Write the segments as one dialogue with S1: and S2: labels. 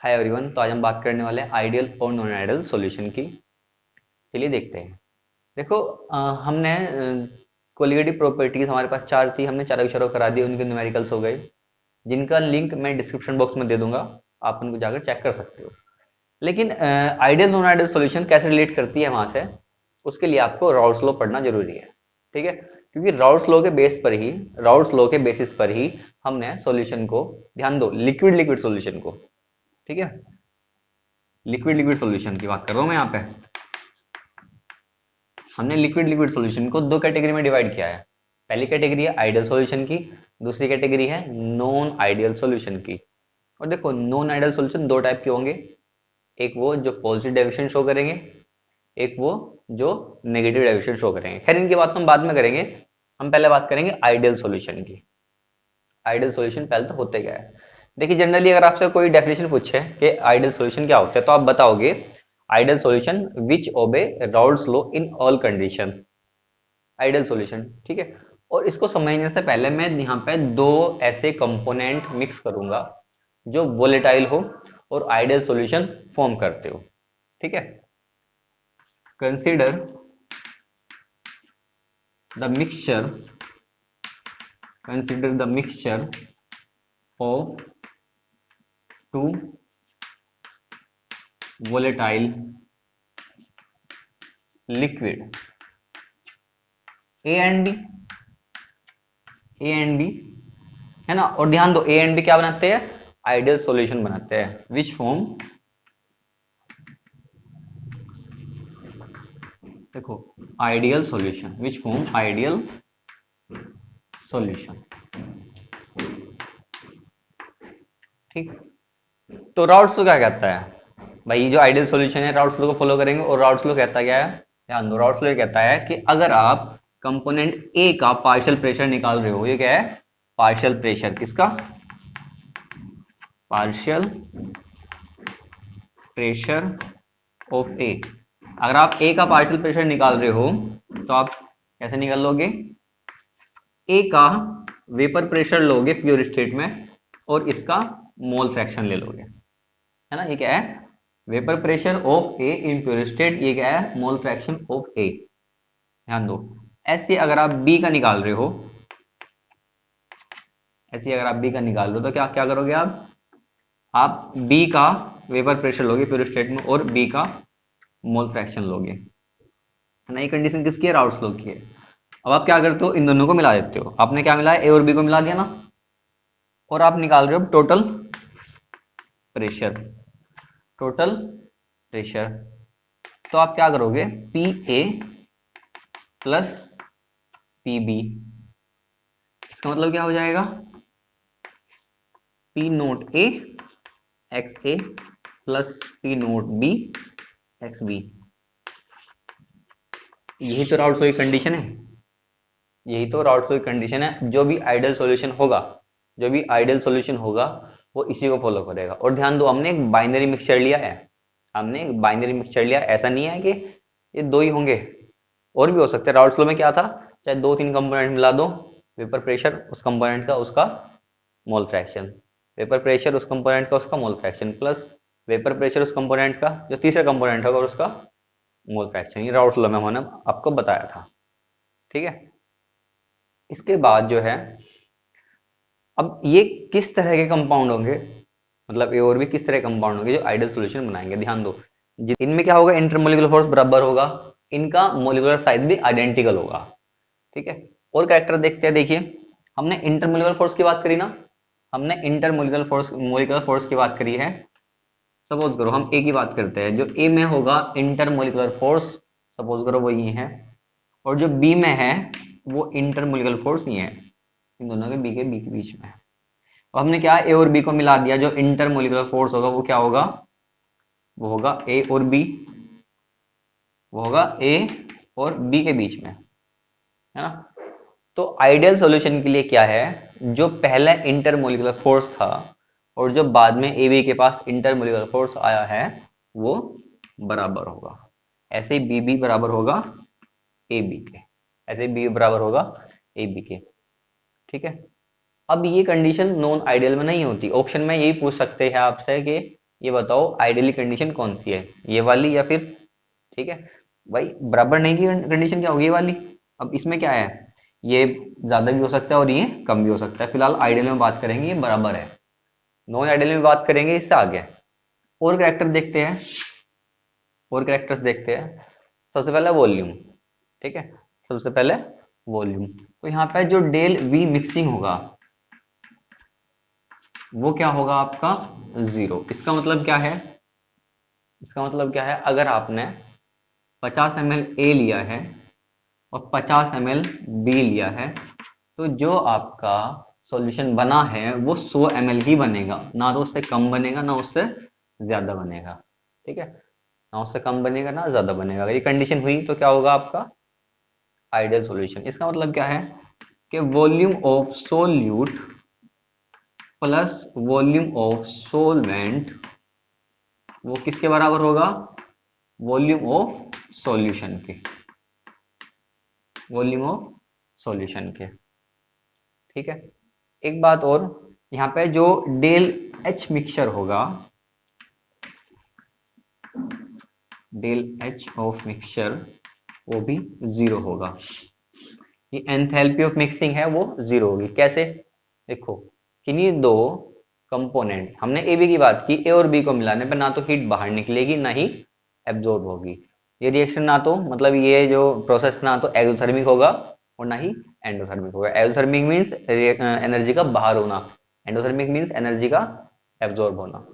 S1: Hi everyone. तो आज हम बात करने वाले हैं आइडियल और नॉन आइडियल सॉल्यूशन की। चलिए देखते हैं। देखो, हमने कोलिगेटिव प्रॉपर्टीज हमारे पास चार थी, हमने चारों की चारों करा दी, उनके न्यूमेरिकल्स हो गए, जिनका लिंक मैं डिस्क्रिप्शन बॉक्स में दे दूंगा, आप उनको जाकर चेक कर सकते हो। लेकिन आइडियल नॉन आइडियल सॉल्यूशन कैसे रिलेट करती है वहां से, उसके लिए आपको राउल्स लॉ पढ़ना जरूरी है। ठीक है, क्योंकि राउल्स लॉ के बेसिस पर ही हमने सॉल्यूशन को, ध्यान दो, लिक्विड लिक्विड सॉल्यूशन को, ठीक है, लिक्विड लिक्विड सॉल्यूशन की बात कर रहा हूं मैं यहाँ पे। हमने लिक्विड लिक्विड सॉल्यूशन को दो कैटेगरी में डिवाइड किया है। पहली कैटेगरी है आइडियल सॉल्यूशन की, दूसरी कैटेगरी है नॉन आइडियल सॉल्यूशन की। और देखो, नॉन आइडियल सॉल्यूशन दो टाइप के होंगे, एक वो जो पॉजिटिव डेविएशन शो करेंगे, एक वो जो नेगेटिव डेविएशन शो करेंगे। खैर, इनकी बात हम बाद में करेंगे, हम पहले बात करेंगे आइडियल सॉल्यूशन की। आइडियल सॉल्यूशन पहले तो होते क्या है। देखिए, जनरली अगर आपसे कोई डेफिनेशन पूछे कि आइडियल सॉल्यूशन क्या होता है, तो आप बताओगे ideal solution which obey Raoult's law in all condition, ideal solution. ठीक है, और इसको समझने से पहले मैं यहाँ पे दो ऐसे कंपोनेंट मिक्स करूंगा जो वोलेटाइल हो और आइडियल सॉल्यूशन फॉर्म करते हो। ठीक है, consider the mixture, consider the mixture of two volatile liquid A and B, A and B, है ना। और ध्यान दो, ए एंड बी क्या बनाते हैं, आइडियल सॉल्यूशन बनाते हैं, विच फॉर्म, देखो, ideal solution, which form ideal solution. ठीक, तो राउल्स लॉ क्या कहता है भाई, ये जो आइडियल सॉल्यूशन है राउल्स लॉ को फॉलो करेंगे। और राउल्स लॉ कहता क्या है, ध्यान दो, राउल्स लॉ कहता है कि अगर आप कंपोनेंट ए का पार्शियल प्रेशर निकाल रहे हो, ये क्या है, पार्शियल प्रेशर, किसका, पार्शियल प्रेशर ऑफ ए। अगर आप ए का पार्शियल प्रेशर निकाल रहे हो तो आप कैसे निकाल लोगे, ए का वेपर प्रेशर लोगे प्योर स्टेट में और इसका मोल फ्रैक्शन ले लोगे, है ना। ये क्या है, vapour pressure of A in pure state, ये क्या है, मोल फ्रैक्शन ऑफ ए। ध्यान दो, ऐसे अगर आप बी का निकाल रहे हो, ऐसे अगर आप बी का निकाल रहे हो तो क्या क्या करोगे आप बी का वेपर प्रेशर लोगे प्योर स्टेट में और बी का मोल फ्रैक्शन लोगे, है ना। ये कंडीशन किसकी है, राउल्स लॉ की है। अब आप क्या करते हो, इन दोनों को मिला देते हो, आपने क्या मिलाया, ए और बी को मिला दिया ना, और आप निकाल रहे हो टोटल प्रेशर, टोटल प्रेशर। तो आप क्या करोगे, P A plus P B, इसका मतलब क्या हो जाएगा, P nought A X A plus P nought B X B. यही तो राउल्स लॉ की कंडीशन है, यही तो राउल्स लॉ की कंडीशन है। जो भी आइडियल सॉल्यूशन होगा, जो भी आइडियल सॉल्यूशन होगा वो इसी को फॉलो करेगा। और ध्यान दो, हमने एक बाइनरी मिक्सचर लिया है, हमने एक बाइनरी मिक्सचर लिया, ऐसा नहीं है कि ये दो ही होंगे, और भी हो सकते हैं। राउल्स लॉ में क्या था, चाहे दो तीन कंपोनेंट मिला दो, वेपर प्रेशर उस कंपोनेंट का उसका मोल फ्रैक्शन, वेपर प्रेशर उस कंपोनेंट का उसका mole fraction, plus vapour pressure उस कंपोनेंट का जो तीसरा कंपोनेंट होगा और उसका मोल फ्रैक्शन। ये राउल्स लॉ में हमने आपको बताया था। ठीक है, इसके बाद जो है, अब ये किस तरह के कंपाउंड होंगे, मतलब ये और भी किस तरह के कंपाउंड होंगे जो आइडियल सॉल्यूशन बनाएंगे। ध्यान दो, इनमें क्या होगा, इंटरमोलिकुलर फोर्स बराबर होगा, इनका मोलिकुलर साइज भी आइडेंटिकल होगा। ठीक है, और कैरेक्टर देखते हैं। देखिए, हमने इंटरमोलिकुलर फोर्स की बात करी ना, हमने इंटरमोलिकुलर फोर्स, मोलिकुलर फोर्स की बात करी है। सपोज करो हम ए की बात करते हैं, जो ए में होगा इंटरमोलिकुलर फोर्स, सपोज करो वो ये है, और जो बी में है वो इंटरमोलिकुलर फोर्स नहीं है, इन दोनों के बी के बीच में। अब हमने क्या, ए और बी को मिला दिया, जो इंटरमोलिकुलर फोर्स होगा वो क्या होगा, वो होगा ए और बी, वो होगा ए और बी के बीच में, है ना। तो आइडियल सॉल्यूशन के लिए क्या है, जो पहले इंटरमोलिकुलर फोर्स था और जो बाद में ए बी के पास इंटरमोलिकुलर फोर्स आया है वो बराबर होगा। ऐसे ही बी बी बराबर होगा ए बी के, ऐसे बी बराबर होगा ए बी के। ठीक है, अब ये कंडीशन नॉन आइडियल में नहीं होती, ऑप्शन में यही पूछ सकते हैं आपसे कि ये बताओ आइडियली कंडीशन कौन सी है, ये वाली या फिर, ठीक है भाई, बराबर नहीं की कंडीशन क्या होगी, ये वाली। अब इसमें क्या है, ये ज्यादा भी हो सकता है और ये कम भी हो सकता है। फिलहाल आइडियल में बात करेंगे, ये बराबर है। नॉन आइडियल में बात करेंगे इससे आगे। और कैरेक्टर देखते हैं, और कैरेक्टर्स देखते हैं। सबसे पहले वॉल्यूम, ठीक है, सबसे पहले वॉल्यूम। तो यहाँ पे जो डेल वी मिक्सिंग होगा वो क्या होगा आपका, 0। इसका मतलब क्या है, इसका मतलब क्या है, अगर आपने 50 ml ए लिया है और 50 ml बी लिया है, तो जो आपका सॉल्यूशन बना है वो 100 ml ही बनेगा, ना तो उससे कम बनेगा ना उससे ज्यादा बनेगा, ठीक है, ना उससे कम बनेगा ना ज्यादा बनेगा। अगर ये कंडीशन हुई तो क्या होगा आपका आइडियल सॉल्यूशन। इसका मतलब क्या है कि volume of solute plus volume of solvent वो किसके बराबर होगा, वॉल्यूम ऑफ सॉल्यूशन के, वॉल्यूम ऑफ सॉल्यूशन के, ठीक है। एक बात और, यहाँ पे जो डेल एच मिक्सचर होगा, डेल एच ऑफ मिक्सचर वो भी 0 होगा। ये एंथैल्पी ऑफ मिक्सिंग है वो 0 होगी। कैसे, देखो किन्हीं दो कंपोनेंट, हमने ए बी की बात की, ए और बी को मिलाने पर ना तो हीट बाहर निकलेगी ना ही एब्जॉर्ब होगी। ये रिएक्शन ना तो मतलब ये जो प्रोसेस ना तो एक्सोथर्मिक होगा और ना ही एंडोथर्मिक होगा। एक्सोथर्मिक मीन्स एनर्जी का बाहर होना, एंडोथर्मिक मीन्स एनर्जी का एब्जॉर्ब होना,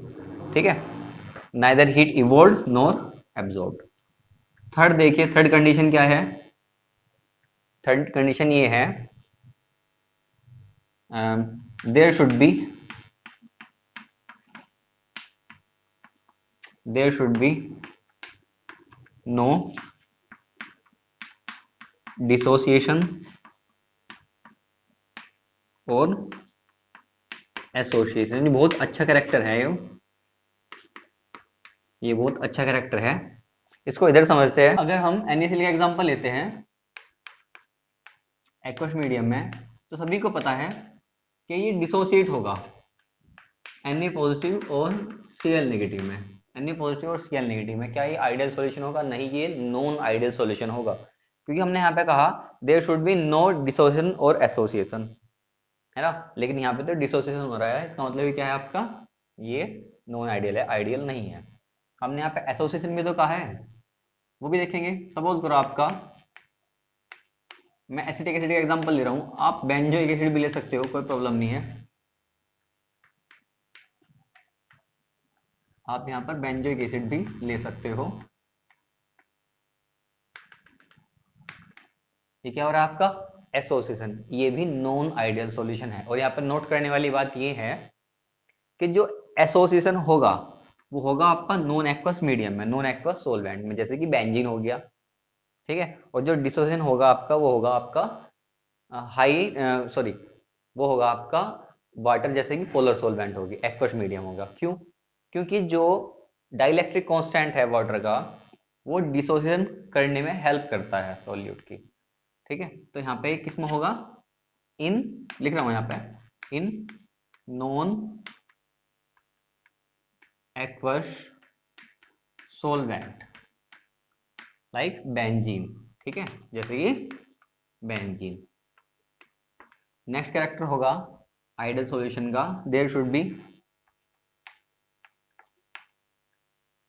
S1: ठीक है। Neither heat evolve nor absorb. Third देखिए, थर्ड कंडीशन क्या है, थर्ड कंडीशन ये है, there should be, there should be no dissociation और एसोसिएशन। बहुत अच्छा कैरेक्टर है ये बहुत अच्छा कैरेक्टर है। इसको इधर समझते हैं। अगर हम NaCl का एग्जांपल लेते हैं एक्वस मीडियम में, तो सभी को पता है कि ये डिसोसिएट होगा Na पॉजिटिव और Cl नेगेटिव में, Na पॉजिटिव और Cl नेगेटिव में। क्या ये आइडियल सॉल्यूशन होगा, नहीं, ये नॉन आइडियल सॉल्यूशन होगा, क्योंकि हमने यहाँ पे कहा there should be no dissociation और एसोसिएशन, है ना। लेकिन यहाँ पे तो डिसोसिएशन हो रहा है, इसका मतलब ये क्या है आपका, ये नॉन आइडियल है, आइडियल नहीं है। हमने यहाँ पे एसोसिएशन भी तो कहा है, वो भी देखेंगे। सपोज करो आपका, मैं एसिटिक एसिड का एग्जांपल ले रहा हूँ, आप बेंजोइक एसिड भी ले सकते हो, कोई प्रॉब्लम नहीं है। आप यहाँ पर बेंजोइक एसिड भी ले सकते हो। ये क्या हो रहा है आपका एसोसिएशन, ये भी नॉन आइडियल सॉल्यूशन है। और यहाँ पर नोट करने वाली बात ये है कि जो एसोसिएशन होगा वो होगा आपका नॉन एक्वस मीडियम में, नॉन एक्वस सोलवेंट में, जैसे कि बेंजीन हो गया, ठीक है। और जो डिसोसिएशन होगा आपका वो होगा आपका हाई, सॉरी, वो होगा आपका वाटर, जैसे कि पोलर सोलवेंट होगी, एक्वस मीडियम होगा। क्यों, क्योंकि जो डाइलेक्ट्रिक कांस्टेंट है वाटर का वो डिसोसिएशन करने में हेल्प करता है सॉल्यूट की, ठीक है। तो यहाँ पे किसमें होगा, इन, लिख रहा हूं यहाँ पे, in non aqueous solvent like benzene, ठीक है, जैसे कि बेंजीन। नेक्स्ट कैरेक्टर होगा आइडियल सॉल्यूशन का, देयर शुड बी,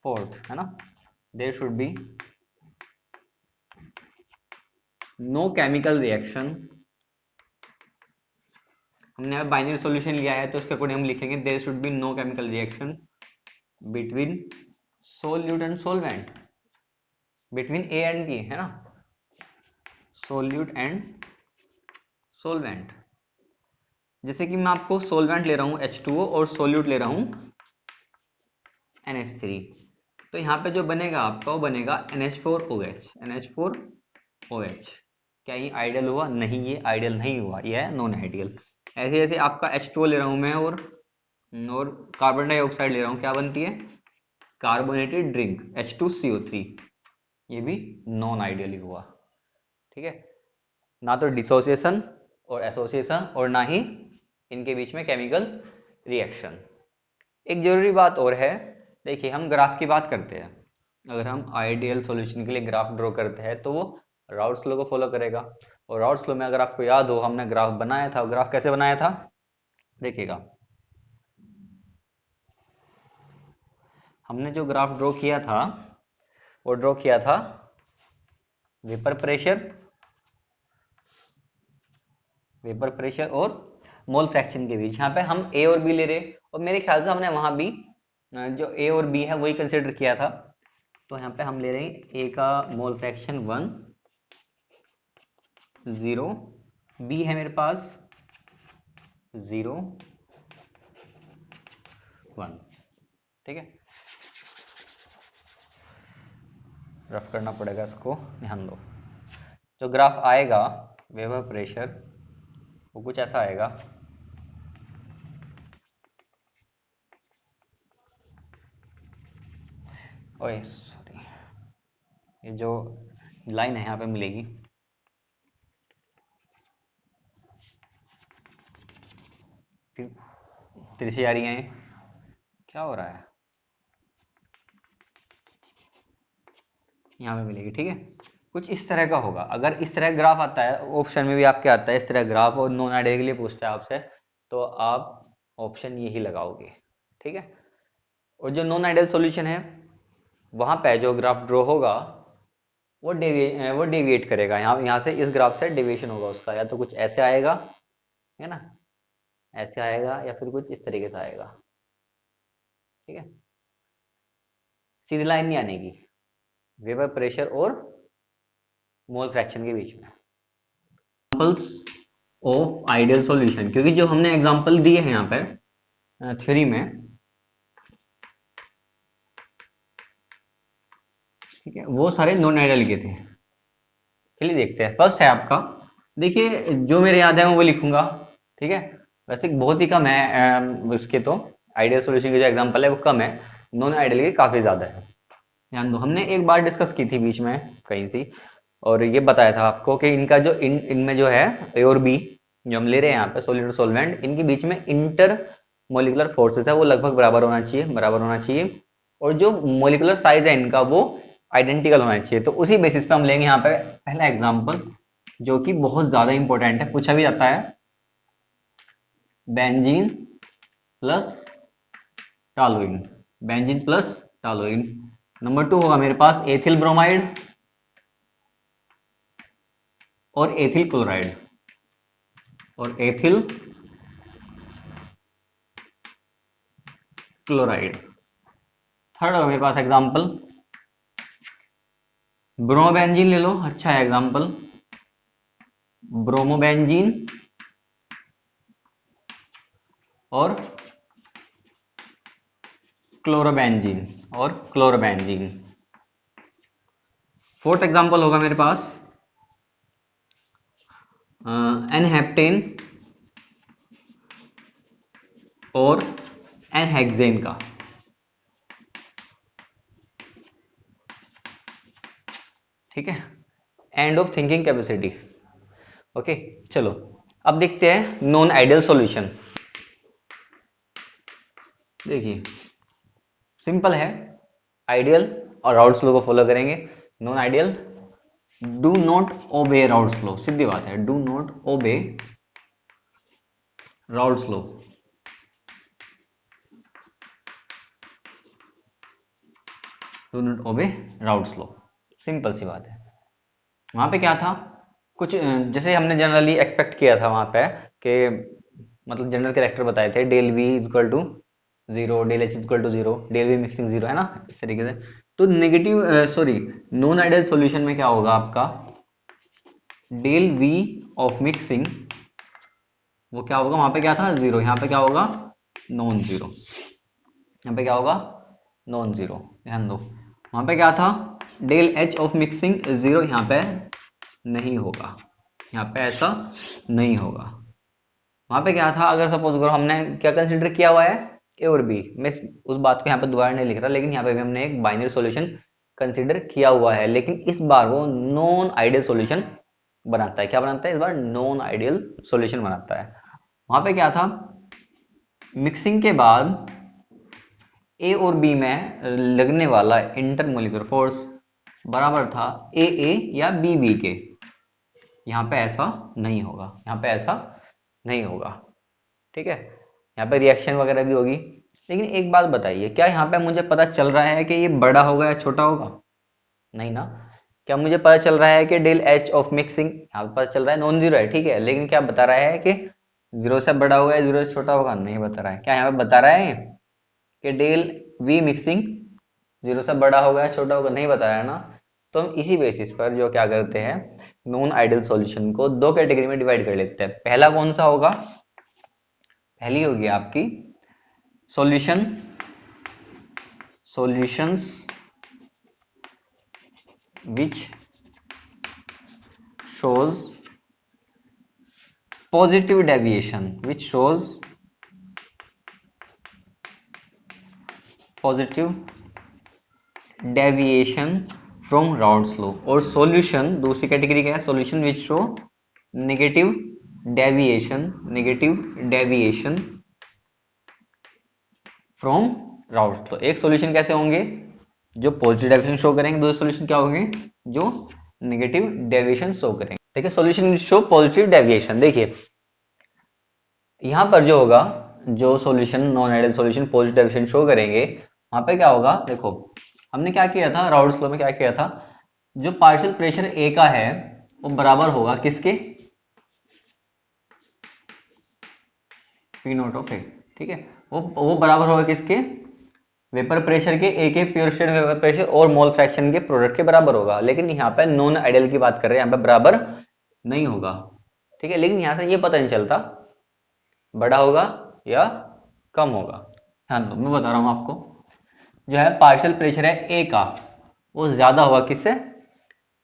S1: फोर्थ है ना, there should be no chemical reaction. हमने अब बाइनरी सॉल्यूशन लिया है तो उसके अकॉर्डिंग हम लिखेंगे there should be no chemical reaction between solute and solvent, between A and B, है ना, सोल्यूट एंड सोलवेंट। जैसे कि मैं आपको सोलवेंट ले रहा हूं H2O और सोल्यूट ले रहा हूं NH3, तो यहाँ पे जो बनेगा आपका वो बनेगा NH4OH, NH4OH। क्या ये आइडियल हुआ, नहीं, ये आइडियल नहीं हुआ, ये है नॉन आइडियल। ऐसे जैसे आपका H2O ले रहा हूं मैं और कार्बन डाइऑक्साइड ले रहा हूं, क्या बनती है कार्बोनेटेड ड्रिंक H2CO3, ये भी नॉन आइडियल ही हुआ, ठीक है। ना तो डिसोसिएशन और एसोसिएशन और ना ही इनके बीच में केमिकल रिएक्शन। एक जरूरी बात और है देखिए हम ग्राफ की बात करते हैं, अगर हम आइडियल सॉल्यूशन के लिए ग्राफ ड्रॉ करते हैं तो वो राउट्स लॉ को फॉलो करेगा। और राउट्स लॉ में अगर आपको याद हो हमने ग्राफ बनाया था, ग्राफ कैसे बनाया था देखिएगा, हमने जो ग्राफ ड्रॉ किया था वो ड्रॉ किया था वेपर प्रेशर, वेपर प्रेशर और मोल फ्रैक्शन के बीच। यहाँ पे हम ए और बी ले रहे, और मेरे ख्याल से हमने वहां भी जो ए और बी है वही कंसिडर किया था। तो यहाँ पे हम ले रहे हैं ए का मोल फ्रैक्शन 1 0, बी है मेरे पास 0 1। ठीक है, रफ करना पड़ेगा इसको, ध्यान दो। जो ग्राफ आएगा वेपर प्रेशर वो कुछ ऐसा आएगा, ओए सॉरी, ये जो लाइन है यहाँ पे मिलेगी, फिर तिरछी आ रही है, क्या हो रहा है, यहाँ पे मिलेगी। ठीक है, कुछ इस तरह का होगा। अगर इस तरह ग्राफ आता है, ऑप्शन में भी आपके आता है इस तरह ग्राफ, और नॉन आइडियल के लिए पूछता है आपसे, तो आप ऑप्शन यही लगाओगे। ठीक है, और जो नॉन आइडियल सॉल्यूशन है वहां पे जो ग्राफ ड्रॉ होगा वो डेविएट करेगा, यहाँ से इस ग्राफ से डेविएशन होगा उसका, या तो कुछ ऐसे आएगा, है ना, ऐसे आएगा, या फिर कुछ इस तरीके से आएगा। ठीक है, सीधी लाइन नहीं आने की वेपर प्रेशर और मोल फ्रैक्शन के बीच में। एग्जांपल्स ऑफ आइडियल सॉल्यूशन, क्योंकि जो हमने एग्जांपल दिए हैं यहाँ पे थ्योरी में, ठीक है, वो सारे नॉन आइडियल के थे। चलिए देखते हैं, फर्स्ट है आपका, देखिए जो मेरे याद है मैं वो लिखूंगा। ठीक है, वैसे बहुत ही कम है उसके, तो आइडियल सॉल्यूशन के जो एग्जांपल है वो कम है, नॉन आइडियल के काफी ज्यादा है। ध्यान दो, हमने एक बार डिस्कस की थी बीच में कहीं सी, और ये बताया था आपको कि इनका जो इनमें जो है ए और बी जो हम ले रहे हैं यहाँ पे सॉलिड और सॉल्वेंट, इनके बीच में इंटर मोलिकुलर फोर्सेस है वो लगभग बराबर होना चाहिए, बराबर होना चाहिए, और जो मोलिकुलर साइज है इनका वो आइडेंटिकल होना चाहिए। तो उसी बेसिस पे हम लेंगे यहाँ पे पहला एग्जाम्पल, जो कि बहुत ज्यादा इंपॉर्टेंट है, पूछा भी जाता है, benzene plus toluene, benzene plus toluene. Number 2 होगा मेरे पास एथिल ब्रोमाइड और एथिल क्लोराइड, और एथिल क्लोराइड। थर्ड होगा मेरे पास एग्जांपल ब्रोमोबेंजीन, ले लो, अच्छा है एग्जांपल, ब्रोमोबेंजीन और क्लोरोबेंजीन, और क्लोरोबेंजीन। फोर्थ एग्जांपल होगा मेरे पास एनहेप्टेन और एनहेक्सेन का। ठीक है, end of thinking capacity. Okay, चलो अब देखते हैं नॉन आइडियल सॉल्यूशन। देखिए सिंपल है, आइडियल और राउल्स लॉ को फॉलो करेंगे, non ideal do not obey Raoult's law, सीधी बात है, do not obey Raoult's law. Do not obey Raoult's law, simple सी बात है। वहां पे क्या था, कुछ जैसे हमने जनरली एक्सपेक्ट किया था वहां पे कि मतलब जनरल कैरेक्टर बताए थे, del V is equal to 0, del H is equal to 0, del V mixing 0, है ना, इस तरीके से। तो negative sorry non ideal solution में क्या होगा आपका, डेल वी ऑफ मिक्सिंग वो क्या होगा, वहां पे क्या था 0, यहाँ पे क्या होगा नॉन जीरो, यहाँ पे क्या होगा नॉन जीरो। ध्यान दो, वहां पे क्या था डेल एच ऑफ मिक्सिंग 0, यहाँ पे नहीं होगा, यहाँ पे ऐसा नहीं होगा। वहां पे क्या था, अगर सपोज करो हमने क्या कंसिडर किया हुआ है ए और बी, मैं उस बात को यहाँ पे दोबारा नहीं लिख रहा, लेकिन यहाँ पे भी हमने एक बाइनरी सॉल्यूशन कंसिडर किया हुआ है, लेकिन इस बार वो नॉन आइडियल सॉल्यूशन बनाता है। क्या बनाता है इस बार, नॉन आइडियल सॉल्यूशन बनाता है। वहां पे क्या था, मिक्सिंग के बाद ए और बी में लगने वाला इंटरमोलिकुलर फोर्स बराबर था ए ए या बी बी के। यहाँ पे ऐसा नहीं होगा, यहाँ पे ऐसा नहीं होगा, ठीक है। यहाँ पे रिएक्शन वगैरह भी होगी, लेकिन एक बात बताइए, क्या यहाँ पे मुझे पता चल रहा है कि ये बड़ा होगा या छोटा होगा? नहीं ना। क्या मुझे पता चल रहा है कि डेल एच ऑफ मिक्सिंग, यहाँ पे पता चल रहा है नॉन जीरो है, ठीक है, लेकिन क्या बता रहा है कि जीरो से बड़ा होगा या जीरो से छोटा होगा? नहीं बता रहा है। क्या यहाँ पे बता रहा है कि डेल वी मिक्सिंग जीरो से बड़ा होगा या छोटा होगा? नहीं बताया है ना। तो हम इसी बेसिस पर जो क्या करते हैं, नॉन आइडियल सॉल्यूशन को दो कैटेगरी में डिवाइड कर लेते हैं। पहला कौन सा होगा? पहली होगी आपकी solutions which shows positive deviation, which shows positive deviation from Raoult's law। और सॉल्यूशन दूसरी कैटेगरी क्या है? Solution which show negative deviation from Raoult's law। एक सॉल्यूशन कैसे होंगे? जो पॉजिटिव डेविएशन शो करेंगे। दूसरे सॉल्यूशन क्या होंगे? जो नेगेटिव डेविएशन शो करेंगे। ठीक है, सॉल्यूशन शो पॉजिटिव डेविएशन। देखिए यहां पर जो होगा, जो solution non ideal solution positive deviation show करेंगे, वहां पे क्या होगा? देखो हमने क्या किया था, राउल्ट्स लॉ में क्या किया था, जो पार्शियल प्रेशर ए का है वो बराबर होगा किसके? पी नॉट ऑफ ए। ठीक है, वो बराबर होगा किसके? वेपर प्रेशर के, ए के प्योर स्टेट वेपर प्रेशर और मोल फ्रैक्शन के प्रोडक्ट के बराबर होगा। लेकिन यहाँ पे नॉन आइडियल की बात कर रहे हैं, यहाँ पे बराबर नहीं होगा। ठीक है, लेकिन यहाँ से ये पता नहीं चलता बड़ा होगा या कम होगा। ध्यान दो, मैं बता रहा हूँ आपको, जो है पार्शियल प्रेशर है ए का, वो ज्यादा होगा किससे?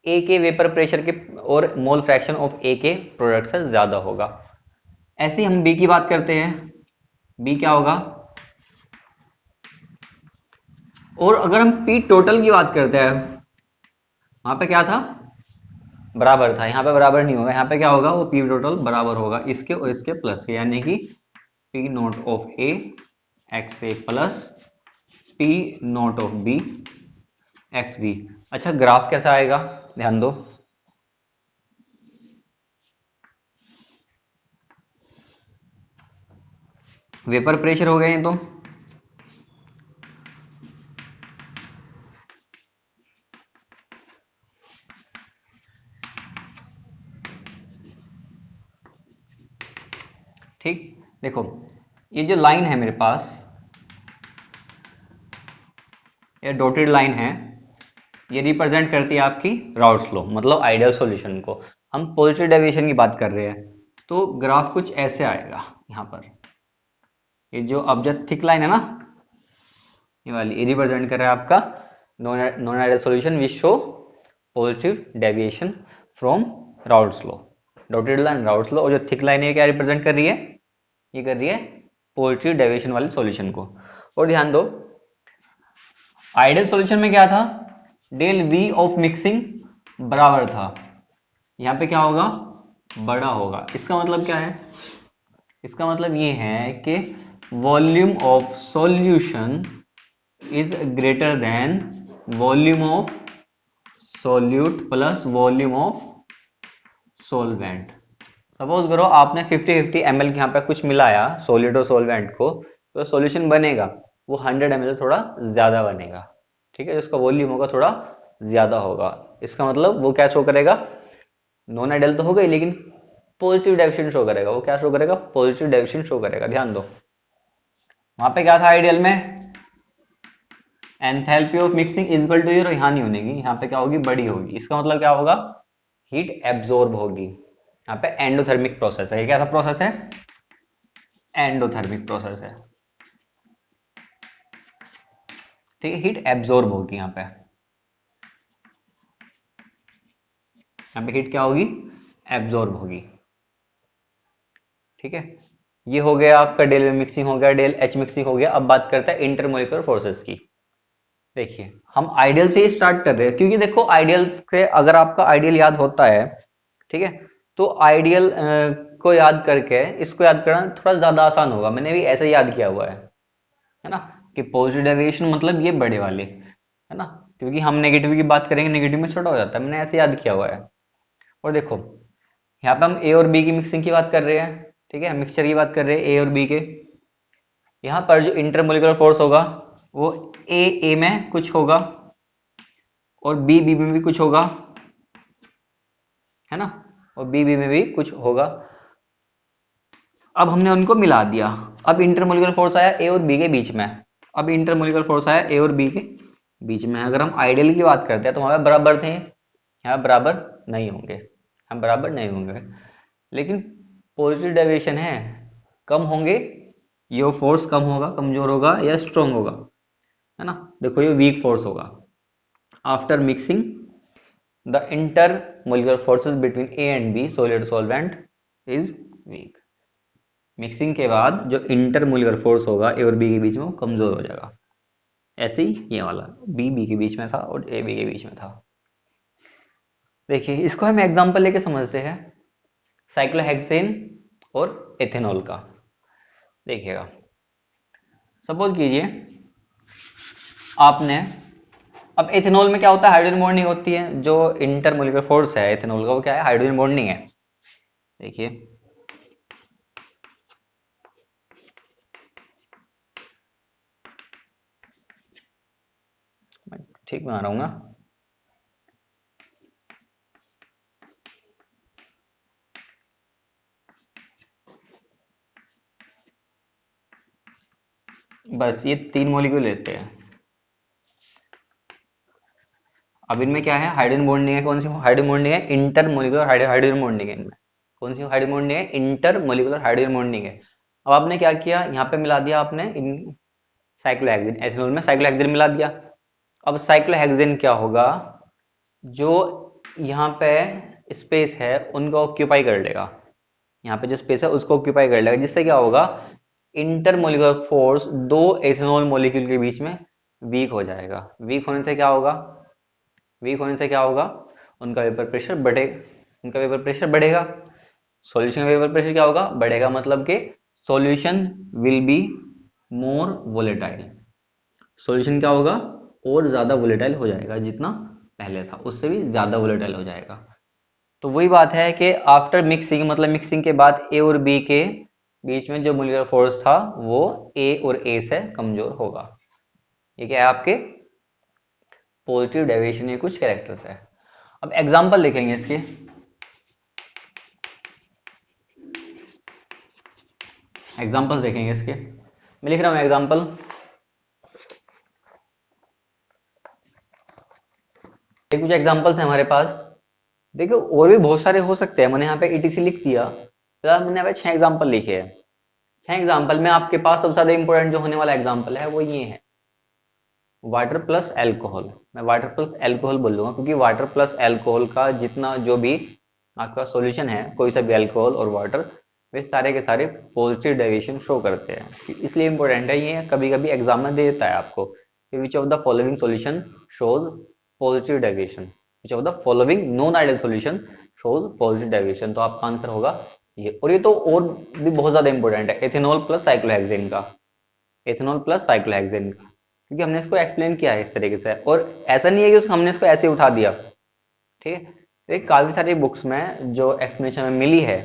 S1: ए के वेपर प्रेशर के और मोल फ्रैक्शन ऑफ ए के प्रोडक्ट से ज्यादा होगा। ऐसे ही हम बी की बात करते हैं। बी क्या होगा? और अगर हम पी टोटल की बात करते हैं, वहां पे क्या था? बराबर था। यहाँ पे बराबर नहीं होगा, यहाँ पे क्या होगा? वो पी टोटल बराबर होगा इसके और इसके प्लस के, यानी कि P naught of A X A plus P naught of B X B. अच्छा, ग्राफ कैसा आएगा? ध्यान दो, वेपर प्रेशर हो गए तो ठीक। देखो ये जो लाइन है मेरे पास, ये डॉटेड लाइन है, ये रिप्रेजेंट करती है आपकी राउल्ट्स लॉ, मतलब आइडियल सॉल्यूशन को। हम पॉजिटिव डेविएशन की बात कर रहे हैं, तो ग्राफ कुछ ऐसे आएगा। यहाँ पर ये जो अब जो थिक लाइन है ना, ये वाली, ये रिप्रेजेंट कर रहा है आपका non ideal solution which show positive deviation from Raoult's law. Dotted line Raoult's law, और जो थिक लाइन है क्या रिप्रेजेंट कर रही है? ये कर रही है पॉजिटिव डेविएशन वाले सॉल्यूशन को। और ध्यान दो, आइडियल सॉल्यूशन में क्या था? डेल वी ऑफ मिक्सिंग बराबर था, यहां पे क्या होगा? बड़ा होगा। इसका मतलब क्या है? इसका मतलब ये है कि volume of solution is greater than volume of solute plus volume of solvent. Suppose करो आपने 50-50 ml यहाँ पे कुछ मिलाया सॉलिड और सॉल्वेंट को, तो सॉल्यूशन बनेगा वो 100 ml से थोड़ा ज्यादा बनेगा। ठीक है, जिसका वॉल्यूम होगा थोड़ा ज्यादा होगा। इसका मतलब वो क्या शो करेगा? नॉन आइडियल तो होगा ही, लेकिन पॉजिटिव डेविएशन शो करेगा। वो क्या शो करेगा? पॉजिटिव डेविएशन शो करेगा। ध्यान दो, वहां पे क्या था आइडियल में? Enthalpy of mixing is equal to 0, यहाँ नहीं होगी, यहाँ पे क्या होगी? बड़ी होगी। इसका मतलब क्या होगा? हीट एब्जॉर्ब होगी। यहाँ पे एंडोथर्मिक प्रोसेस है। ये कैसा प्रोसेस है? एंडोथर्मिक प्रोसेस है। ठीक है, हीट एब्जॉर्ब होगी यहाँ पे। यहाँ पे हीट क्या होगी? एब्जॉर्ब होगी। ठीक है, ये हो गया आपका डेल मिक्सिंग हो गया, डेल एच मिक्सिंग हो गया। अब बात करते हैं इंटरमोलिकुलर फोर्सेस की। देखिए हम आइडियल से ही स्टार्ट कर रहे हैं, क्योंकि देखो आइडियल से अगर आपका आइडियल याद होता है, ठीक है, तो आइडियल को याद करके इसको याद करना थोड़ा ज्यादा आसान होगा। मैंने भी ऐसे ही याद किया हुआ है ना। कि पॉजिटिव डेविएशन मतलब ये बड़े वाले, है ना, क्योंकि हम नेगेटिव की बात करेंगे नेगेटिव में छोटा हो जाता है, मैंने ऐसे याद किया हुआ है। और देखो यहाँ पे हम ए और बी की मिक्सिंग की बात कर रहे हैं, ठीक है, मिक्सचर की बात कर रहे हैं ए और बी के। यहाँ पर जो इंटरमोलिकुलर फोर्स होगा वो ए में कुछ होगा और बी में भी कुछ होगा, है ना, और बी में भी कुछ होगा। अब हमने उनको मिला दिया, अब इंटरमोलिकुलर फोर्स आया ए और बी के बीच में। अब इंटरमोलिकुलर फोर्स आया ए और बी के बीच में। अगर हम आइडियल की बात करते हैं तो हमारे बराबर थे, यहाँ बराबर नहीं होंगे, हम बराबर नहीं होंगे। लेकिन पॉजिटिव डेविएशन है, कम होंगे, ये फोर्स कम होगा, कमजोर होगा या स्ट्रॉन्ग होगा, है ना। देखो ये वीक फोर्स होगा। After mixing the intermolecular forces between A and B solid solvent is weak. Mixing के बाद जो इंटरमोलिकुलर फोर्स होगा ए और बी के बीच में वो कमजोर हो जाएगा। ऐसे ही ये वाला बी के बीच में था और ए बी के बीच में था। देखिए इसको हम एग्जांपल लेके समझते हैं, साइक्लोहेक्सेन और एथेनॉल का। देखिएगा, सपोज कीजिए आपने, अब एथेनॉल में क्या होता है, हाइड्रोजन बॉन्डिंग होती है। जो इंटरमोलिकुलर फोर्स है एथेनॉल का वो क्या है, हाइड्रोजन बॉन्डिंग है। देखिए मैं ठीक बना रहा हूँ ना, बस ये 3 मॉलिक्यूल लेते हैं। अब इनमें क्या है, हाइड्रोजन बॉन्डिंग है। कौन सी हाइड्रोजन बॉन्डिंग है, इंटरमोलिकुलर हाइड्रोजन बॉन्डिंग है इनमें। कौन सी हाइड्रोजन बॉन्डिंग है, इंटरमोलिकुलर हाइड्रोजन बॉन्डिंग है। अब आपने क्या किया, यहाँ पे मिला दिया आपने इन साइक्लोहेक्सेन, एथेनॉल में साइक्लोहेक्सेन मिला दिया। अब साइक्लोहेक्सेन क्या होगा, जो यहाँ पे स्पेस है उनको ऑक्यूपाई कर लेगा, यहाँ पे जो स्पेस है उसको ऑक्यूपाई कर लेगा, जिससे क्या होगा, इंटरमोलिकुलर फोर्स दो एथेनॉल मॉलिक्यूल के बीच में वीक हो जाएगा। वीक होने से क्या होगा, वीक होने से क्या होगा, उनका वेपर प्रेशर बढ़ेगा, उनका वेपर प्रेशर बढ़ेगा। सॉल्यूशन का वेपर प्रेशर क्या होगा, बढ़ेगा, मतलब कि solution will be more volatile. Solution क्या होगा, और ज्यादा वोलेटाइल हो जाएगा, जितना पहले था उससे भी ज्यादा वोलेटाइल हो जाएगा। तो वही बात है कि आफ्टर मिक्सिंग, मतलब मिक्सिंग के बाद ए और बी के बीच में जो मोलिकुलर फोर्स था वो ए और ए से कमजोर होगा। ये क्या है, आपके पॉजिटिव डेविएशन के कुछ कैरेक्टर्स है। अब एग्जांपल देखेंगे इसके। एग्जांपल्स देखेंगे इसके, मैं लिख रहा हूं एग्जांपल। ये कुछ एग्जांपल्स हैं हमारे पास। देखो और भी बहुत सारे हो सकते हैं, मैंने यहाँ पे ईटीसी लिख दिया, फिलहाल मैंने यहाँ पे 6 एग्जांपल लिखे हैं। 6 एग्जांपल में आपके पास सबसे ज्यादा इंपॉर्टेंट जो होने वाला एग्जांपल है वो ये है, वाटर प्लस एल्कोहल। मैं वाटर प्लस एल्कोहल बोलूंगा क्योंकि वाटर प्लस एल्कोहल का जितना जो भी आपका सॉल्यूशन है, कोई सा भी एल्कोहल और वाटर, वे सारे के सारे पॉजिटिव डेविएशन शो करते हैं। इसलिए इंपॉर्टेंट है ये, कभी कभी एग्जाम में दे देता है आपको, which of the following solution shows positive deviation, which of the following non ideal solution shows positive deviation. तो आपका आंसर होगा ये। और ये तो और भी बहुत ज्यादा इंपॉर्टेंट है, एथेनॉल प्लस साइक्लोहेक्सेन का, एथेनॉल प्लस साइक्लोहेक्सेन का, क्योंकि हमने इसको एक्सप्लेन किया है इस तरीके से। और ऐसा नहीं है कि हमने इसको ऐसे उठा दिया, ठीक है। तो एक काफी सारी बुक्स में जो एक्सप्लेनेशन में मिली है,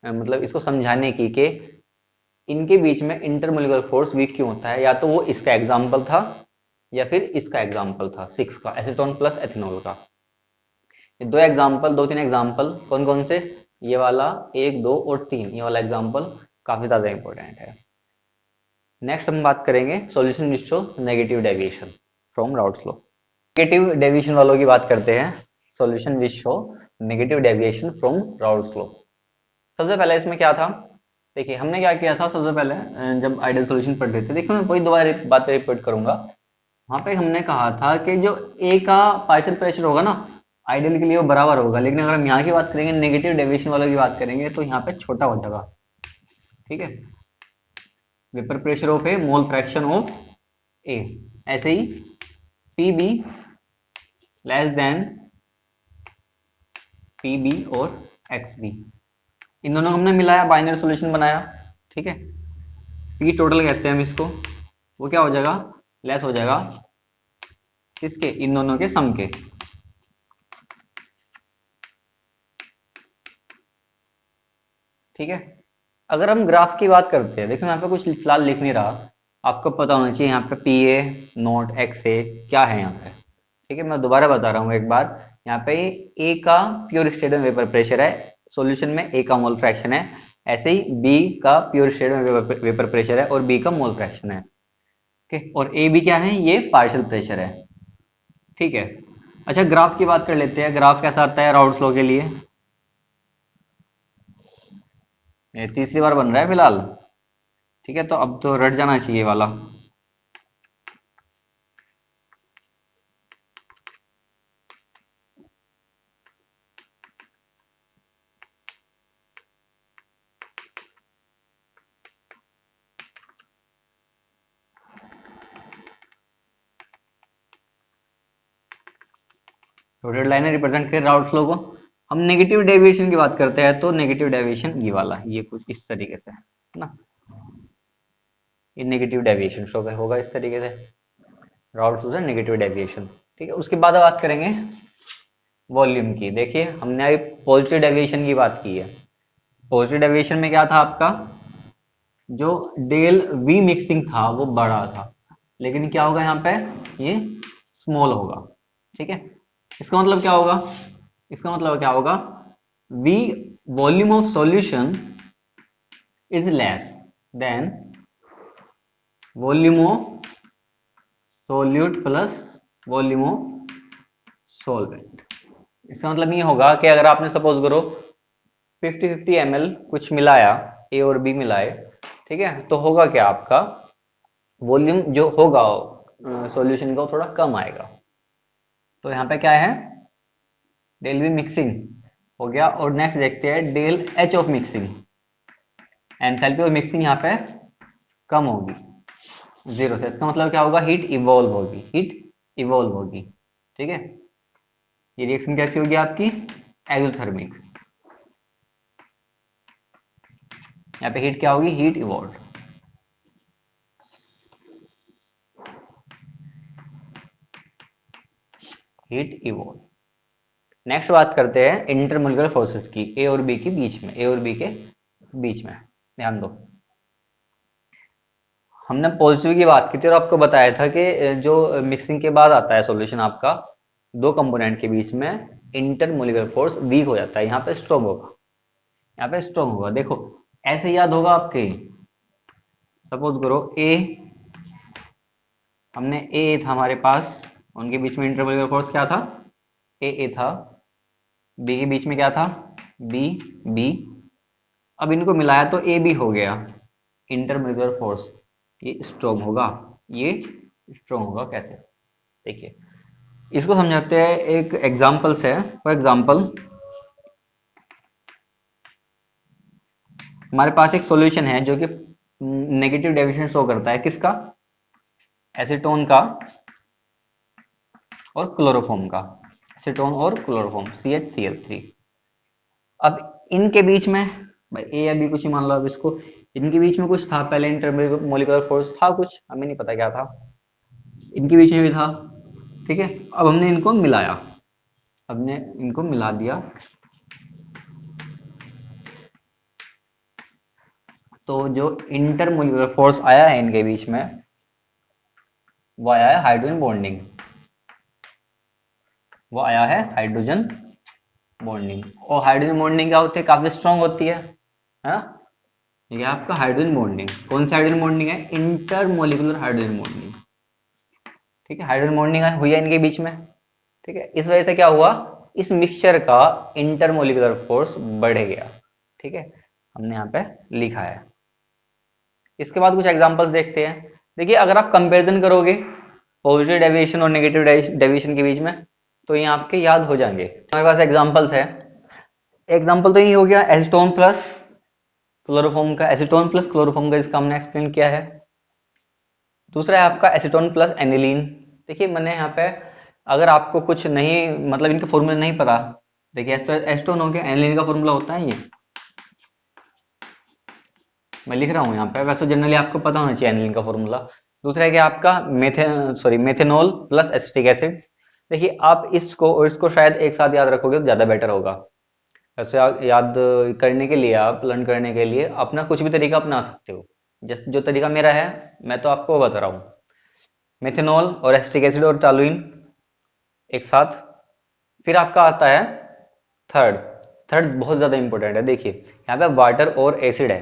S1: मतलब इसको समझाने की कि इनके बीच में इंटरमोलिकुलर फोर्स वीक क्यों होता है, या तो वो इसका एग्जाम्पल था या फिर इसका एग्जाम्पल था 6 का, एसीटोन प्लस एथेनॉल का। ये दो एग्जाम्पल, 2-3 एग्जाम्पल कौन कौन से, ये वाला 1, 2 और 3, ये वाला एग्जाम्पल काफी ज्यादा इंपॉर्टेंट है। नेक्स्ट हम बात करेंगे solution which show negative deviation from routes law. Negative deviation वालों की बात करते हैं, solution which show negative deviation from routes law. सबसे पहले इसमें क्या था, देखिए हमने क्या किया था सबसे पहले, जब आइडियल सॉल्यूशन पढ़ रहे थे, देखो मैं वही दोबारा बात रिपीट करूंगा। वहां पे हमने कहा था कि जो ए का पार्शियल प्रेशर होगा ना, आइडियल के लिए वो बराबर होगा, लेकिन अगर हम यहाँ की बात करेंगे, नेगेटिव डेविएशन वालों की बात करेंगे, तो यहाँ पे छोटा हो जाएगा, ठीक है। Vapour pressure of A, mole fraction of A, ऐसे ही P B less than P B और एक्स बी, इन दोनों को हमने मिलाया, बाइनरी सॉल्यूशन बनाया, ठीक है। पी टोटल कहते हैं हम इसको, वो क्या हो जाएगा, लेस हो जाएगा किसके, इन दोनों के सम के। ठीक है। अगर हम ग्राफ की बात करते हैं, देखो यहाँ पे कुछ फिलहाल लिख नहीं रहा, आपको पता होना चाहिए यहाँ पे पी ए नोट एक्स ए क्या है यहाँ पे। ठीक है, मैं दोबारा बता रहा हूँ एक बार। यहाँ पे ए का प्योर स्टेट में वेपर प्रेशर है, सॉल्यूशन में ए का मोल फ्रैक्शन है। ऐसे ही बी का प्योर स्टेट में वेपर प्रेशर है और बी का मोल फ्रैक्शन है। ठीक है, और ए बी क्या है, ये पार्शियल प्रेशर है। ठीक है। अच्छा, ग्राफ की बात कर लेते हैं। ग्राफ कैसा आता है राउल्ट्स लॉ के लिए, ये तीसरी बार बन रहा है फिलहाल। ठीक है, तो अब तो रट जाना चाहिए वाला। डॉटेड लाइन रिप्रेजेंट कर राउट्स लॉ को। हम नेगेटिव डेविएशन की बात करते हैं, तो नेगेटिव डेविएशन ये वाला, ये कुछ इस तरीके से है ना, ये नेगेटिव डेविएशन शो होगा इस तरीके से, राउट्स टू नेगेटिव डेविएशन। ठीक है, उसके बाद बात करेंगे वॉल्यूम की। देखिए, हमने अभी पॉजिटिव डेविएशन की बात की है। पॉजिटिव डेविएशन में क्या था आपका, जो डेल वी मिक्सिंग था वो बड़ा था, लेकिन क्या होगा यहाँ पे, ये स्मॉल होगा। ठीक है, इसका मतलब क्या होगा, इसका मतलब क्या होगा, V volume of solution is less than volume of solute plus volume of solvent. इसका मतलब ये होगा कि अगर आपने सपोज करो 50-50 ml कुछ मिलाया, ए और बी मिलाए, ठीक है, तो होगा क्या, आपका वॉल्यूम जो होगा सॉल्यूशन का वो थोड़ा कम आएगा। तो यहाँ पे क्या है, डेल वी मिक्सिंग हो गया। और नेक्स्ट देखते हैं del H of mixing. Enthalpy of mixing यहाँ पे कम होगी 0 से। इसका मतलब क्या होगा, हीट इवॉल्व होगी, हीट इवॉल्व होगी। ठीक है, ये रिएक्शन कैसी होगी आपकी, एक्सोथर्मिक। यहाँ पे हीट क्या होगी, heat evolve. Heat evolve. Next बात करते हैं इंटरमोलिकुलर फोर्सेस की, ए और बी के बीच में, ए और बी के बीच में। ध्यान दो, हमने पॉजिटिव की बात की थी और आपको बताया था कि जो मिक्सिंग के बाद आता है सॉल्यूशन आपका, दो कंपोनेंट के बीच में इंटरमोलिकुलर फोर्स वीक हो जाता है, यहाँ पे स्ट्रॉन्ग होगा, यहाँ पे स्ट्रॉन्ग होगा। देखो ऐसे याद होगा आपके, सपोज करो ए, हमने ए था हमारे पास, उनके बीच में इंटरमोलिकुलर फोर्स क्या था, ए था, बी के बीच में क्या था, बी बी। अब इनको मिलाया तो ए बी हो गया, इंटरमोलिकुलर फोर्स ये स्ट्रॉन्ग होगा, ये स्ट्रॉन्ग होगा। कैसे, देखिए इसको समझाते हैं, एक एग्जांपल से। फॉर एग्जांपल, हमारे पास एक सॉल्यूशन है जो कि नेगेटिव डेविएशन शो करता है, किसका, एसीटोन का और क्लोरोफॉर्म का, एसीटोन और क्लोरोफॉर्म CHCl3। अब इनके बीच में, भाई ए या बी कुछ ही मान लो अब इसको, इनके बीच में कुछ था पहले, इंटरमोलिकुलर फोर्स था कुछ, हमें नहीं पता क्या था, इनके बीच में भी था। ठीक है, अब हमने इनको मिलाया, हमने इनको मिला दिया, तो जो इंटरमोलिकुलर फोर्स आया है इनके बीच में, वो आया है हाइड्रोजन बॉन्डिंग, वो आया है हाइड्रोजन बॉन्डिंग। और हाइड्रोजन बॉन्डिंग क्या होती है, काफी स्ट्रांग होती है ना। ये आपका हाइड्रोजन बॉन्डिंग, कौन सी हाइड्रोजन बॉन्डिंग है, इंटरमोलिकुलर हाइड्रोजन बॉन्डिंग। ठीक है, हाइड्रोजन बॉन्डिंग हुई है इनके बीच में। ठीक है, इस वजह से क्या हुआ, इस मिक्सचर का इंटरमोलिकुलर फोर्स बढ़ गया। ठीक है, हमने यहाँ पे लिखा है। इसके बाद कुछ एग्जांपल्स देखते हैं। देखिए, अगर आप कंपैरिजन करोगे पॉजिटिव डेविएशन और नेगेटिव डेविएशन के बीच में, तो ये आपके याद हो जाएंगे। हमारे पास एग्जांपल्स है। एग्जांपल तो ये हो गया एसीटोन प्लस क्लोरोफॉर्म का, एसीटोन प्लस क्लोरोफॉर्म का, इसका हमने एक्सप्लेन किया है। दूसरा है आपका एसीटोन प्लस एनिलीन। देखिए मैंने यहाँ पे, अगर आपको कुछ नहीं, मतलब इनके फॉर्मूले नहीं पता, देखिए एसीटोन हो गया, एनिलीन का फॉर्मूला होता है ये, मैं लिख रहा हूँ यहाँ पे, वैसे जनरली आपको पता होना चाहिए एनिलीन का फॉर्मूला। दूसरा है कि आपका मेथेनॉल प्लस एसिटिक एसिड। देखिए आप इसको और इसको शायद एक साथ याद रखोगे तो ज़्यादा बेटर होगा। ऐसे याद करने के लिए, आप लर्न करने के लिए अपना कुछ भी तरीका अपना सकते हो। जैसे जो तरीका मेरा है मैं तो आपको बता रहा हूँ। मेथेनॉल और एसिटिक एसिड और टॉलुइन एक साथ। फिर आपका आता है थर्ड। थर्ड बहुत ज़्यादा इंपॉर्टेंट है। देखिए यहाँ पे वाटर और एसिड है,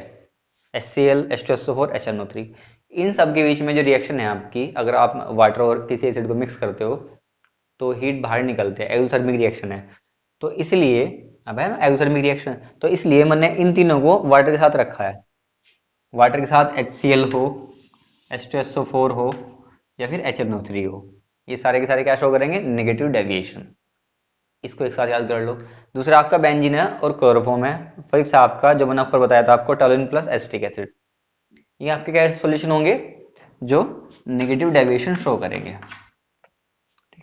S1: HCl H2SO4 HNO3। इन सब के बीच में जो रिएक्शन है आपकी, अगर आप वाटर और किसी एसिड को मिक्स करते हो तो हीट बाहर निकलते हैं, एक्सोथर्मिक रिएक्शन है। तो इसलिए अब है ना एक्सोथर्मिक रिएक्शन, तो इसलिए मैंने इन तीनों को वाटर के साथ रखा है। वाटर के साथ HCl हो, H2SO4 हो या फिर HNO3 हो, ये सारे के सारे क्या शो करेंगे, नेगेटिव डेविएशन। इसको एक साथ याद कर लो। दूसरा आपका बेंजीन है और क्लोरोफॉर्म है। फिर से आपका जो मैंने ऊपर बताया था आपको, टॉलुइन प्लस एसिटिक एसिड। ये आपके क्या सॉल्यूशन होंगे जो नेगेटिव डेविएशन शो करेंगे।